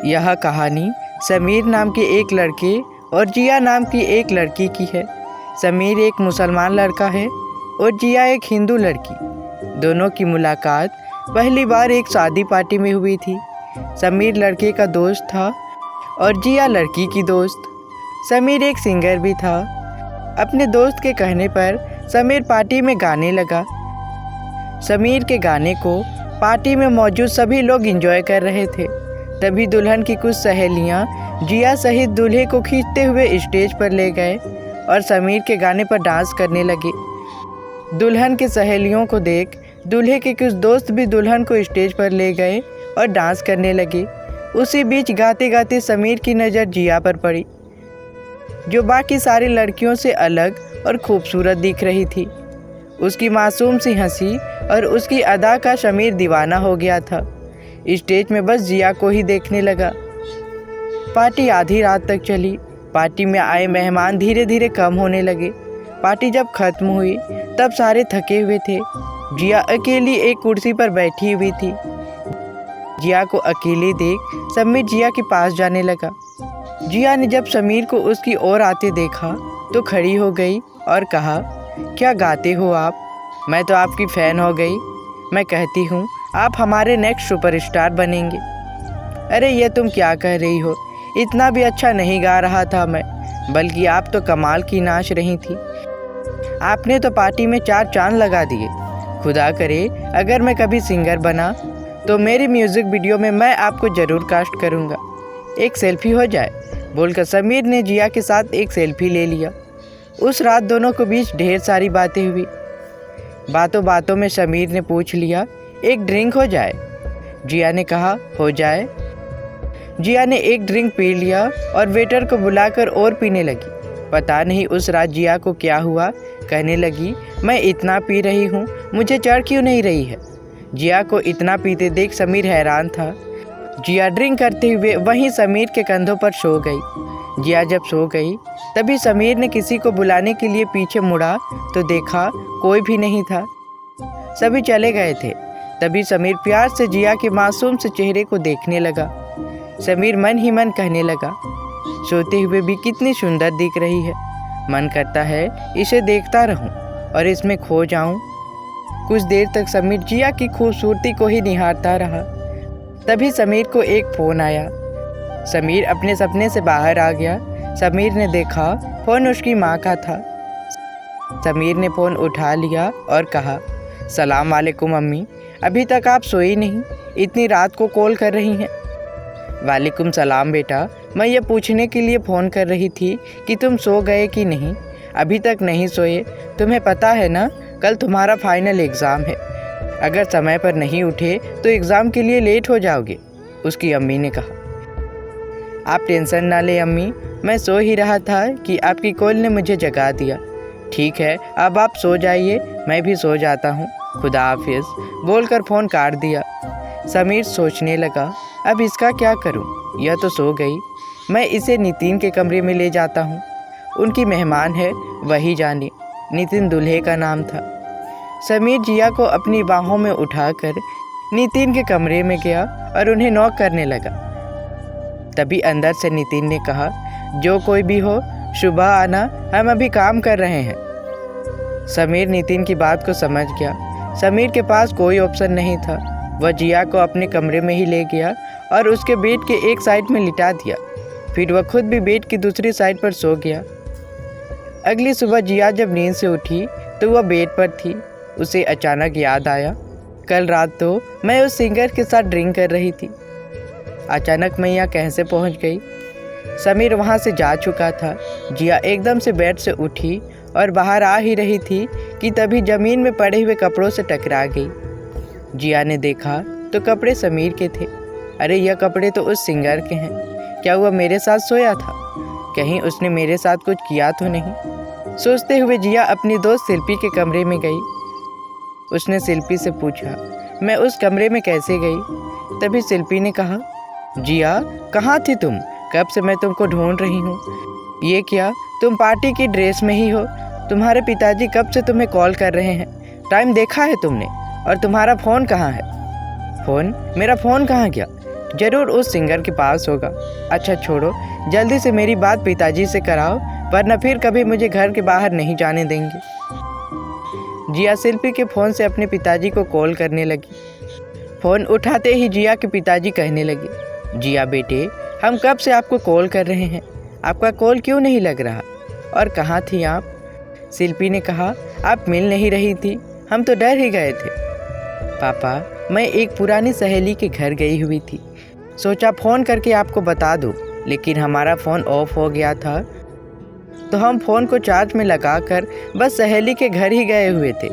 यह कहानी समीर नाम के एक लड़के और जिया नाम की एक लड़की की है। समीर एक मुसलमान लड़का है और जिया एक हिंदू लड़की। दोनों की मुलाकात पहली बार एक शादी पार्टी में हुई थी। समीर लड़के का दोस्त था और जिया लड़की की दोस्त। समीर एक सिंगर भी था। अपने दोस्त के कहने पर समीर पार्टी में गाने लगा। समीर के गाने को पार्टी में मौजूद सभी लोग एंजॉय कर रहे थे। तभी दुल्हन की कुछ सहेलियां जिया सहित दूल्हे को खींचते हुए स्टेज पर ले गए और समीर के गाने पर डांस करने लगे। दुल्हन की सहेलियों को देख दूल्हे के कुछ दोस्त भी दुल्हन को स्टेज पर ले गए और डांस करने लगे। उसी बीच गाते गाते समीर की नज़र जिया पर पड़ी, जो बाकी सारी लड़कियों से अलग और खूबसूरत दिख रही थी। उसकी मासूम सी हंसी और उसकी अदा का समीर दीवाना हो गया था। स्टेज में बस जिया को ही देखने लगा। पार्टी आधी रात तक चली। पार्टी में आए मेहमान धीरे धीरे कम होने लगे। पार्टी जब खत्म हुई तब सारे थके हुए थे। जिया अकेली एक कुर्सी पर बैठी हुई थी। जिया को अकेले देख समीर जिया के पास जाने लगा। जिया ने जब समीर को उसकी ओर आते देखा तो खड़ी हो गई और कहा, क्या गाते हो आप? मैं तो आपकी फ़ैन हो गई। मैं कहती हूँ आप हमारे नेक्स्ट सुपरस्टार बनेंगे। अरे ये तुम क्या कह रही हो? इतना भी अच्छा नहीं गा रहा था मैं, बल्कि आप तो कमाल की नाच रही थी। आपने तो पार्टी में 4 चांद लगा दिए। खुदा करे अगर मैं कभी सिंगर बना तो मेरी म्यूज़िक वीडियो में मैं आपको ज़रूर कास्ट करूँगा। एक सेल्फी हो जाए, बोलकर समीर ने जिया के साथ एक सेल्फी ले लिया। उस रात दोनों के बीच ढेर सारी बातें हुई। बातों बातों में समीर ने पूछ लिया, एक ड्रिंक हो जाए? जिया ने कहा, हो जाए। जिया ने एक ड्रिंक पी लिया और वेटर को बुलाकर और पीने लगी। पता नहीं उस रात जिया को क्या हुआ, कहने लगी, मैं इतना पी रही हूँ, मुझे चढ़ क्यों नहीं रही है? जिया को इतना पीते देख समीर हैरान था। जिया ड्रिंक करते हुए वहीं समीर के कंधों पर सो गई। जिया जब सो गई तभी समीर ने किसी को बुलाने के लिए पीछे मुड़ा तो देखा कोई भी नहीं था, सभी चले गए थे। तभी समीर प्यार से जिया के मासूम से चेहरे को देखने लगा। समीर मन ही मन कहने लगा, सोते हुए भी कितनी सुंदर दिख रही है। मन करता है इसे देखता रहूं और इसमें खो जाऊं। कुछ देर तक समीर जिया की खूबसूरती को ही निहारता रहा। तभी समीर को एक फ़ोन आया। समीर अपने सपने से बाहर आ गया। समीर ने देखा फ़ोन उसकी माँ का था। समीर ने फ़ोन उठा लिया और कहा, सलाम वालेकुम अम्मी, अभी तक आप सोई नहीं, इतनी रात को कॉल कर रही हैं। वालेकुम सलाम बेटा, मैं ये पूछने के लिए फ़ोन कर रही थी कि तुम सो गए कि नहीं। अभी तक नहीं सोए? तुम्हें पता है ना कल तुम्हारा फाइनल एग्ज़ाम है। अगर समय पर नहीं उठे तो एग्ज़ाम के लिए लेट हो जाओगे, उसकी अम्मी ने कहा। आप टेंशन ना लें अम्मी, मैं सो ही रहा था कि आपकी कॉल ने मुझे जगा दिया। ठीक है, अब आप सो जाइए, मैं भी सो जाता हूँ, खुदा हाफिज़, बोलकर फ़ोन काट दिया। समीर सोचने लगा, अब इसका क्या करूँ? यह तो सो गई। मैं इसे नितिन के कमरे में ले जाता हूँ, उनकी मेहमान है, वही जाने। नितिन दूल्हे का नाम था। समीर जिया को अपनी बाहों में उठाकर नितिन के कमरे में गया और उन्हें नॉक करने लगा। तभी अंदर से नितिन ने कहा, जो कोई भी हो सुबह आना, हम अभी काम कर रहे हैं। समीर नितिन की बात को समझ गया। समीर के पास कोई ऑप्शन नहीं था। वह जिया को अपने कमरे में ही ले गया और उसके बेड के एक साइड में लिटा दिया। फिर वह खुद भी बेड की दूसरी साइड पर सो गया। अगली सुबह जिया जब नींद से उठी तो वह बेड पर थी। उसे अचानक याद आया, कल रात तो मैं उस सिंगर के साथ ड्रिंक कर रही थी। अचानक मैं यहाँ कैसे पहुँच गई? समीर वहाँ से जा चुका था। जिया एकदम से बेड से उठी और बाहर आ ही रही थी कि तभी ज़मीन में पड़े हुए कपड़ों से टकरा गई। जिया ने देखा तो कपड़े समीर के थे। अरे यह कपड़े तो उस सिंगर के हैं। क्या वह मेरे साथ सोया था? कहीं उसने मेरे साथ कुछ किया तो नहीं? सोचते हुए जिया अपनी दोस्त शिल्पी के कमरे में गई। उसने शिल्पी से पूछा, मैं उस कमरे में कैसे गई? तभी शिल्पी ने कहा, जिया कहाँ थी तुम? कब से मैं तुमको ढूंढ रही हूँ। ये क्या, तुम पार्टी की ड्रेस में ही हो? तुम्हारे पिताजी कब से तुम्हें कॉल कर रहे हैं? टाइम देखा है तुमने? और तुम्हारा फ़ोन कहाँ है? फ़ोन? मेरा फ़ोन कहाँ गया? ज़रूर उस सिंगर के पास होगा। अच्छा छोड़ो, जल्दी से मेरी बात पिताजी से कराओ, वरना फिर कभी मुझे घर के बाहर नहीं जाने देंगे। जिया शिल्पी के फ़ोन से अपने पिताजी को कॉल करने लगी। फ़ोन उठाते ही जिया के पिताजी कहने लगे, जिया बेटे, हम कब से आपको कॉल कर रहे हैं, आपका कॉल क्यों नहीं लग रहा, और कहाँ थी आप? शिल्पी ने कहा, आप मिल नहीं रही थी, हम तो डर ही गए थे। पापा, मैं एक पुरानी सहेली के घर गई हुई थी, सोचा फ़ोन करके आपको बता दूं, लेकिन हमारा फ़ोन ऑफ हो गया था, तो हम फ़ोन को चार्ज में लगाकर बस सहेली के घर ही गए हुए थे।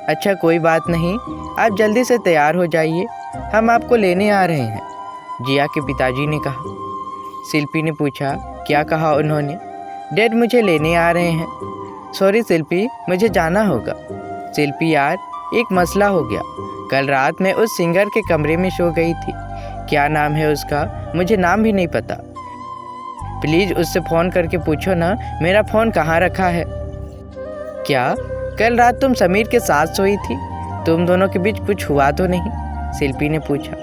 अच्छा कोई बात नहीं, आप जल्दी से तैयार हो जाइए, हम आपको लेने आ रहे हैं, जिया के पिताजी ने कहा। शिल्पी ने पूछा, क्या कहा उन्होंने? डैड मुझे लेने आ रहे हैं। सॉरी शिल्पी, मुझे जाना होगा। शिल्पी यार, एक मसला हो गया, कल रात मैं उस सिंगर के कमरे में सो गई थी। क्या नाम है उसका, मुझे नाम भी नहीं पता। प्लीज़ उससे फ़ोन करके पूछो ना मेरा फ़ोन कहाँ रखा है। क्या कल रात तुम समीर के साथ सोई थी? तुम दोनों के बीच कुछ हुआ तो नहीं? शिल्पी ने पूछा।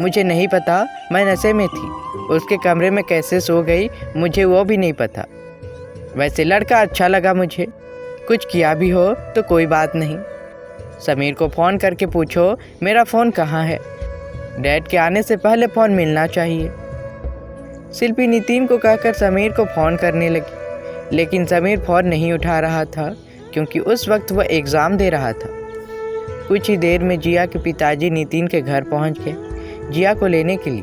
मुझे नहीं पता, मैं नशे में थी, उसके कमरे में कैसे सो गई मुझे वो भी नहीं पता। वैसे लड़का अच्छा लगा मुझे, कुछ किया भी हो तो कोई बात नहीं। समीर को फ़ोन करके पूछो मेरा फ़ोन कहाँ है, डैड के आने से पहले फ़ोन मिलना चाहिए। शिल्पी नितिन को कहकर समीर को फ़ोन करने लगी, लेकिन समीर फ़ोन नहीं उठा रहा था क्योंकि उस वक्त वह एग्ज़ाम दे रहा था। कुछ ही देर में जिया के पिताजी नितिन के घर पहुंच गए जिया को लेने के लिए।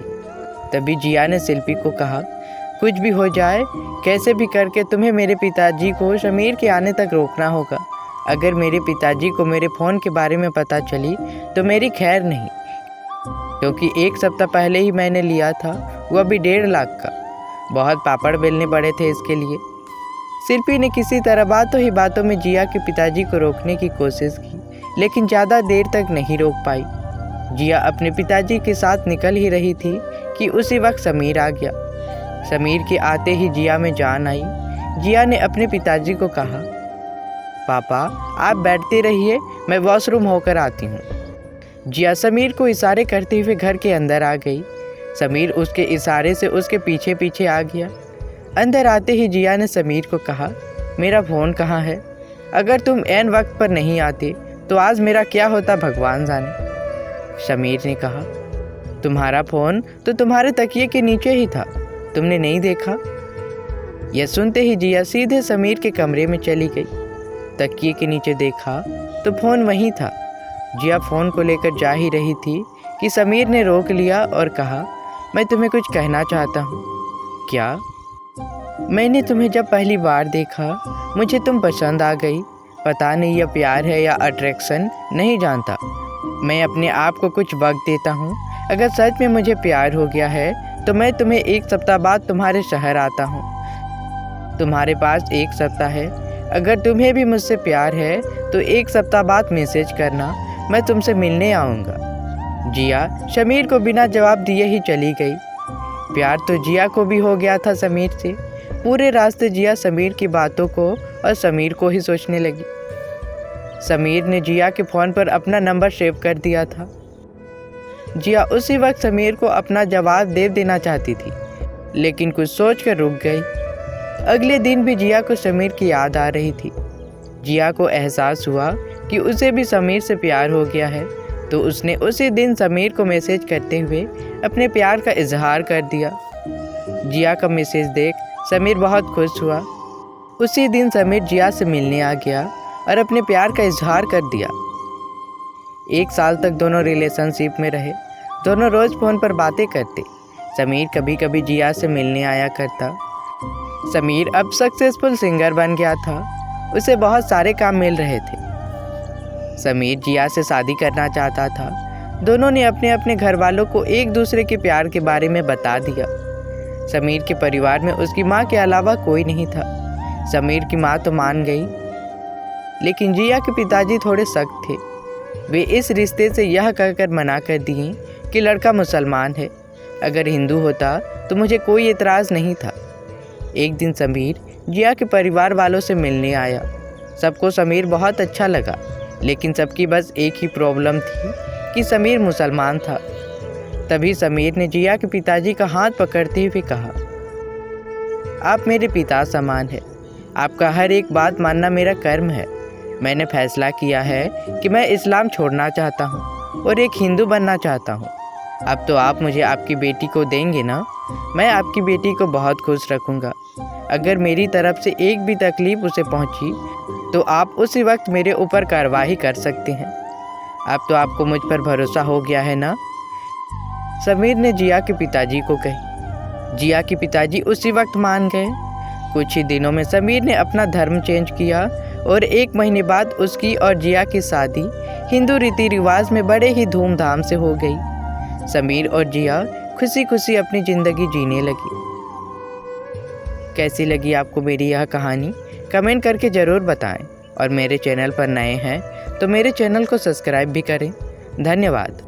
तभी जिया ने शिल्पी को कहा, कुछ भी हो जाए, कैसे भी करके तुम्हें मेरे पिताजी को समीर के आने तक रोकना होगा। अगर मेरे पिताजी को मेरे फ़ोन के बारे में पता चली तो मेरी खैर नहीं, क्योंकि एक सप्ताह पहले ही मैंने लिया था, वह भी 1.5 लाख का। बहुत पापड़ बेलने पड़े थे इसके लिए। शिल्पी ने किसी तरह बातों ही बातों में जिया के पिताजी को रोकने की कोशिश की, लेकिन ज़्यादा देर तक नहीं रोक पाई। जिया अपने पिताजी के साथ निकल ही रही थी कि उसी वक्त समीर आ गया। समीर के आते ही जिया में जान आई। जिया ने अपने पिताजी को कहा, पापा आप बैठते रहिए, मैं वॉशरूम होकर आती हूँ। जिया समीर को इशारे करते हुए घर के अंदर आ गई। समीर उसके इशारे से उसके पीछे पीछे आ गया। अंदर आते ही जिया ने समीर को कहा, मेरा फ़ोन कहाँ है? अगर तुम ऐन वक्त पर नहीं आते तो आज मेरा क्या होता भगवान जाने। समीर ने कहा, तुम्हारा फ़ोन तो तुम्हारे तकिए के नीचे ही था, तुमने नहीं देखा? यह सुनते ही जिया सीधे समीर के कमरे में चली गई। तकिए के नीचे देखा तो फ़ोन वहीं था। जिया फ़ोन को लेकर जा ही रही थी कि समीर ने रोक लिया और कहा, मैं तुम्हें कुछ कहना चाहता हूँ। क्या? मैंने तुम्हें जब पहली बार देखा मुझे तुम पसंद आ गई। पता नहीं यह प्यार है या अट्रैक्शन, नहीं जानता। मैं अपने आप को कुछ वक्त देता हूँ। अगर सच में मुझे प्यार हो गया है तो मैं तुम्हें 1 सप्ताह बाद तुम्हारे शहर आता हूँ। तुम्हारे पास 1 सप्ताह है। अगर तुम्हें भी मुझसे प्यार है तो 1 सप्ताह बाद मैसेज करना, मैं तुमसे मिलने आऊँगा। जिया समीर को बिना जवाब दिए ही चली गई। प्यार तो जिया को भी हो गया था समीर से। पूरे रास्ते जिया समीर की बातों को और समीर को ही सोचने लगी। समीर ने जिया के फ़ोन पर अपना नंबर सेव कर दिया था। जिया उसी वक्त समीर को अपना जवाब दे देना चाहती थी, लेकिन कुछ सोच कर रुक गई। अगले दिन भी जिया को समीर की याद आ रही थी। जिया को एहसास हुआ कि उसे भी समीर से प्यार हो गया है, तो उसने उसी दिन समीर को मैसेज करते हुए अपने प्यार का इजहार कर दिया। जिया का मैसेज देख समीर बहुत खुश हुआ। उसी दिन समीर जिया से मिलने आ गया और अपने प्यार का इजहार कर दिया। 1 साल तक दोनों रिलेशनशिप में रहे। दोनों रोज़ फ़ोन पर बातें करते। समीर कभी कभी जिया से मिलने आया करता। समीर अब सक्सेसफुल सिंगर बन गया था। उसे बहुत सारे काम मिल रहे थे। समीर जिया से शादी करना चाहता था। दोनों ने अपने अपने घर वालों को एक दूसरे के प्यार के बारे में बता दिया। समीर के परिवार में उसकी माँ के अलावा कोई नहीं था। समीर की माँ तो मान गई, लेकिन जिया के पिताजी थोड़े सख्त थे। वे इस रिश्ते से यह कहकर मना कर दिए कि लड़का मुसलमान है। अगर हिंदू होता तो मुझे कोई एतराज़ नहीं था। एक दिन समीर जिया के परिवार वालों से मिलने आया। सबको समीर बहुत अच्छा लगा, लेकिन सबकी बस एक ही प्रॉब्लम थी कि समीर मुसलमान था। तभी समीर ने जिया के पिताजी का हाथ पकड़ते हुए कहा, आप मेरे पिता समान हैं। आपका हर एक बात मानना मेरा कर्म है। मैंने फैसला किया है कि मैं इस्लाम छोड़ना चाहता हूँ और एक हिंदू बनना चाहता हूँ। अब तो आप मुझे आपकी बेटी को देंगे ना? मैं आपकी बेटी को बहुत खुश रखूँगा। अगर मेरी तरफ से एक भी तकलीफ़ उसे पहुँची तो आप उसी वक्त मेरे ऊपर कार्रवाई कर सकते हैं। अब तो आपको मुझ पर भरोसा हो गया है ना? समीर ने जिया के पिताजी को कही। जिया के पिताजी उसी वक्त मान गए। कुछ ही दिनों में समीर ने अपना धर्म चेंज किया और 1 महीने बाद उसकी और जिया की शादी हिंदू रीति रिवाज में बड़े ही धूमधाम से हो गई। समीर और जिया खुशी खुशी अपनी ज़िंदगी जीने लगी। कैसी लगी आपको मेरी यह कहानी? कमेंट करके ज़रूर बताएं और मेरे चैनल पर नए हैं तो मेरे चैनल को सब्सक्राइब भी करें। धन्यवाद।